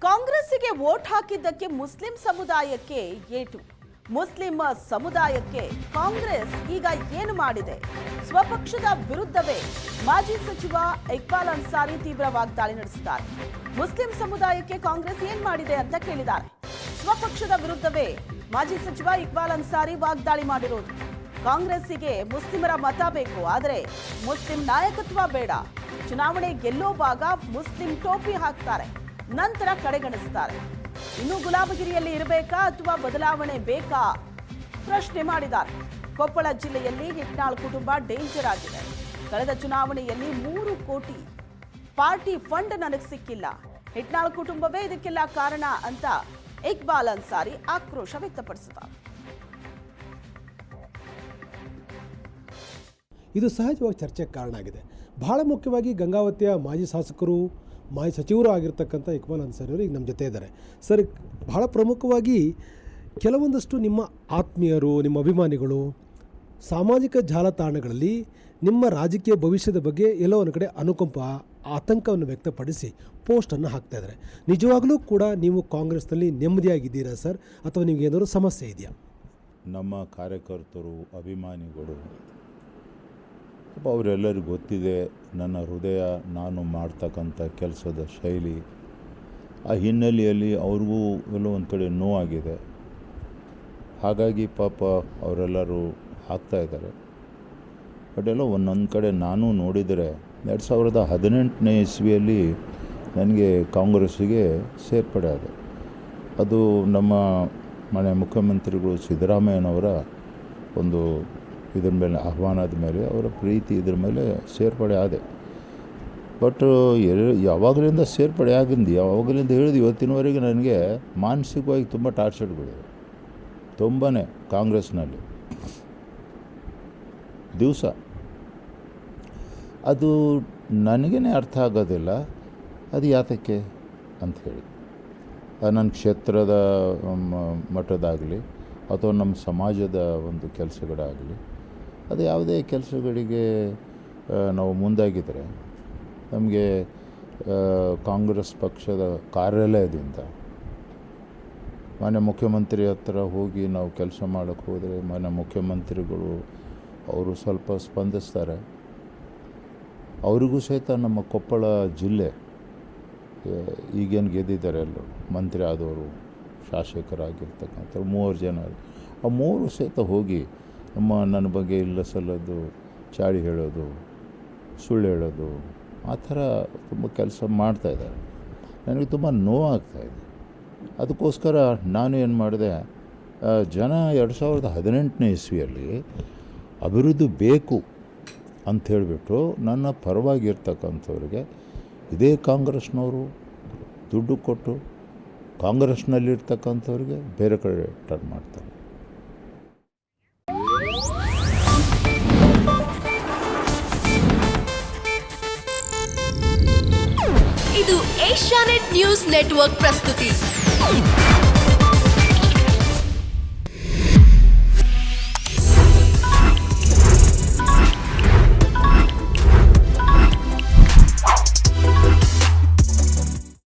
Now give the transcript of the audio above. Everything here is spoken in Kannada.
ಕಾಂಗ್ರೆಸ್ಸಿಗೆ ವೋಟ್ ಹಾಕಿದ್ದಕ್ಕೆ ಮುಸ್ಲಿಂ ಸಮುದಾಯಕ್ಕೆ ಏಟು. ಮುಸ್ಲಿಂ ಸಮುದಾಯಕ್ಕೆ ಕಾಂಗ್ರೆಸ್ ಈಗ ಏನು ಮಾಡಿದೆ? ಸ್ವಪಕ್ಷದ ವಿರುದ್ಧವೇ ಮಾಜಿ ಸಚಿವ ಇಕ್ಬಾಲ್ ಅನ್ಸಾರಿ ತೀವ್ರ ವಾಗ್ದಾಳಿ ನಡೆಸಿದ್ದಾರೆ. ಮುಸ್ಲಿಂ ಸಮುದಾಯಕ್ಕೆ ಕಾಂಗ್ರೆಸ್ ಏನ್ ಮಾಡಿದೆ ಅಂತ ಕೇಳಿದ್ದಾರೆ. ಸ್ವಪಕ್ಷದ ವಿರುದ್ಧವೇ ಮಾಜಿ ಸಚಿವ ಇಕ್ಬಾಲ್ ಅನ್ಸಾರಿ ವಾಗ್ದಾಳಿ ಮಾಡಿರೋದು. ಕಾಂಗ್ರೆಸ್ಸಿಗೆ ಮುಸ್ಲಿಮರ ಮತ ಬೇಕು, ಆದರೆ ಮುಸ್ಲಿಂ ನಾಯಕತ್ವ ಬೇಡ. ಚುನಾವಣೆ ಗೆಲ್ಲೋವಾಗ ಮುಸ್ಲಿಂ ಟೋಪಿ ಹಾಕ್ತಾರೆ, ನಂತರ ಕಡೆಗಣಿಸ್ತಾರೆ. ಇನ್ನು ಗುಲಾಬಗಿರಿಯಲ್ಲಿ ಇರಬೇಕಾ ಅಥವಾ ಬದಲಾವಣೆ ಬೇಕಾ ಪ್ರಶ್ನೆ ಮಾಡಿದ್ದಾರೆ. ಕೊಪ್ಪಳ ಜಿಲ್ಲೆಯಲ್ಲಿ ಹಿಟ್ನಾಳ್ ಕುಟುಂಬ ಡೇಂಜರ್ ಆಗಿದೆ. ಕಳೆದ ಚುನಾವಣೆಯಲ್ಲಿ 3 ಕೋಟಿ ಪಾರ್ಟಿ ಫಂಡ್ ನನಗೆ ಸಿಕ್ಕಿಲ್ಲ, ಹಿಟ್ನಾಳ್ ಕುಟುಂಬವೇ ಇದಕ್ಕೆಲ್ಲ ಕಾರಣ ಅಂತ ಇಕ್ಬಾಲ್ ಅನ್ಸಾರಿ ಆಕ್ರೋಶ ವ್ಯಕ್ತಪಡಿಸಿದ್ದಾರೆ. ಇದು ಸಹಜವಾಗಿ ಚರ್ಚೆಗೆ ಕಾರಣ ಆಗಿದೆ. ಬಹಳ ಮುಖ್ಯವಾಗಿ ಗಂಗಾವತಿಯ ಮಾಜಿ ಶಾಸಕರು, ಮಾಜಿ ಸಚಿವರು ಆಗಿರ್ತಕ್ಕಂಥ ಇಕ್ಬಾಲ್ ಅನ್ಸಾರಿ ಅವರು ಈಗ ನಮ್ಮ ಜೊತೆ ಇದ್ದಾರೆ. ಸರ್, ಬಹಳ ಪ್ರಮುಖವಾಗಿ ಕೆಲವೊಂದಷ್ಟು ನಿಮ್ಮ ಆತ್ಮೀಯರು, ನಿಮ್ಮ ಅಭಿಮಾನಿಗಳು ಸಾಮಾಜಿಕ ಜಾಲತಾಣಗಳಲ್ಲಿ ನಿಮ್ಮ ರಾಜಕೀಯ ಭವಿಷ್ಯದ ಬಗ್ಗೆ ಎಲ್ಲೋ ಒಂದು ಕಡೆ ಅನುಕಂಪ, ಆತಂಕವನ್ನು ವ್ಯಕ್ತಪಡಿಸಿ ಪೋಸ್ಟನ್ನು ಹಾಕ್ತಾಯಿದ್ದಾರೆ. ನಿಜವಾಗಲೂ ಕೂಡ ನೀವು ಕಾಂಗ್ರೆಸ್ನಲ್ಲಿ ನೆಮ್ಮದಿಯಾಗಿದ್ದೀರಾ ಸರ್, ಅಥವಾ ನಿಮಗೆ ಏನಾದರೂ ಸಮಸ್ಯೆ ಇದೆಯಾ? ನಮ್ಮ ಕಾರ್ಯಕರ್ತರು, ಅಭಿಮಾನಿಗಳು ಅವರೆಲ್ಲರಿಗೂ ಗೊತ್ತಿದೆ ನನ್ನ ಹೃದಯ, ನಾನು ಮಾಡ್ತಕ್ಕಂಥ ಕೆಲಸದ ಶೈಲಿ. ಆ ಹಿನ್ನೆಲೆಯಲ್ಲಿ ಅವ್ರಿಗೂ ಎಲ್ಲೋ ಒಂದು ಕಡೆ ನೋವಾಗಿದೆ. ಹಾಗಾಗಿ ಪಾಪ ಅವರೆಲ್ಲರೂ ಹಾಕ್ತಾಯಿದ್ದಾರೆ. ಬಟ್ ಎಲ್ಲ ಒಂದೊಂದು ಕಡೆ ನಾನು ನೋಡಿದರೆ 2018ನೇ ಇಸ್ವಿಯಲ್ಲಿ ನನಗೆ ಕಾಂಗ್ರೆಸ್ಸಿಗೆ ಸೇರ್ಪಡೆ ಆದೆ. ಅದು ನಮ್ಮ ಮನೆ ಮುಖ್ಯಮಂತ್ರಿಗಳು ಸಿದ್ದರಾಮಯ್ಯನವರ ಒಂದು ಇದ್ರ ಮೇಲೆ ಆಹ್ವಾನದ ಮೇಲೆ, ಅವರ ಪ್ರೀತಿ ಇದ್ರ ಮೇಲೆ ಸೇರ್ಪಡೆ ಆದೆ. ಬಟ್ ಯಾವಾಗಲಿಂದ ಸೇರ್ಪಡೆ ಆಗಿಂದು, ಯಾವಾಗಲಿಂದ ಹೇಳಿದ ಇವತ್ತಿನವರೆಗೆ ನನಗೆ ಮಾನಸಿಕವಾಗಿ ತುಂಬ ಟಾರ್ಚರ್ಗಳಿವೆ, ತುಂಬಾ ಕಾಂಗ್ರೆಸ್ನಲ್ಲಿ ದಿವಸ. ಅದು ನನಗೇ ಅರ್ಥ ಆಗೋದಿಲ್ಲ, ಅದು ಯಾತಕ್ಕೆ ಅಂಥೇಳಿ. ನನ್ನ ಕ್ಷೇತ್ರದ ಮಟ್ಟದಾಗಲಿ ಅಥವಾ ನಮ್ಮ ಸಮಾಜದ ಒಂದು ಕೆಲಸಗಳಾಗಲಿ, ಅದು ಯಾವುದೇ ಕೆಲಸಗಳಿಗೆ ನಾವು ಮುಂದಾಗಿದ್ದರೆ ನಮಗೆ ಕಾಂಗ್ರೆಸ್ ಪಕ್ಷದ ಕಾರ್ಯಾಲಯದಿಂದ ಮಾನ್ಯ ಮುಖ್ಯಮಂತ್ರಿ ಹತ್ರ ಹೋಗಿ ನಾವು ಕೆಲಸ ಮಾಡೋಕ್ಕೆ ಹೋದರೆ ಮಾನ್ಯ ಮುಖ್ಯಮಂತ್ರಿಗಳು ಅವರು ಸ್ವಲ್ಪ ಸ್ಪಂದಿಸ್ತಾರೆ. ಅವರಿಗೂ ಸಹಿತ ನಮ್ಮ ಕೊಪ್ಪಳ ಜಿಲ್ಲೆ ಈಗೇನು ಗೆದ್ದಿದ್ದಾರೆ ಎಲ್ಲರೂ ಮಂತ್ರಿ ಆದವರು, ಶಾಸಕರಾಗಿರ್ತಕ್ಕಂಥ 3 ಜನ, ಆ 3 ಸಹಿತ ಹೋಗಿ ನನ್ನ ಬಗ್ಗೆ ಇಲ್ಲ ಸಲ್ಲದು ಚಾಡಿ ಹೇಳೋದು, ಸುಳ್ಳು ಹೇಳೋದು, ಆ ಥರ ತುಂಬ ಕೆಲಸ ಮಾಡ್ತಾಯಿದ್ದಾರೆ. ನನಗೆ ತುಂಬ ನೋವಾಗ್ತಾಯಿದೆ. ಅದಕ್ಕೋಸ್ಕರ ನಾನು ಏನು ಮಾಡಿದೆ, ಜನ 2018ನೇ ಇಸ್ವಿಯಲ್ಲಿ ಅಭಿವೃದ್ಧಿ ಬೇಕು ಅಂಥೇಳಿಬಿಟ್ಟು ನನ್ನ ಪರವಾಗಿರ್ತಕ್ಕಂಥವ್ರಿಗೆ ಇದೇ ಕಾಂಗ್ರೆಸ್ನವರು ದುಡ್ಡು ಕೊಟ್ಟು ಕಾಂಗ್ರೆಸ್ನಲ್ಲಿರ್ತಕ್ಕಂಥವ್ರಿಗೆ ಬೇರೆ ಕಡೆ ಟರ್ನ್ ಮಾಡ್ತಾರೆ. ಇದು ಏಷ್ಯಾನೆಟ್ ನ್ಯೂಸ್ ನೆಟ್ವರ್ಕ್ ಪ್ರಸ್ತುತಿ.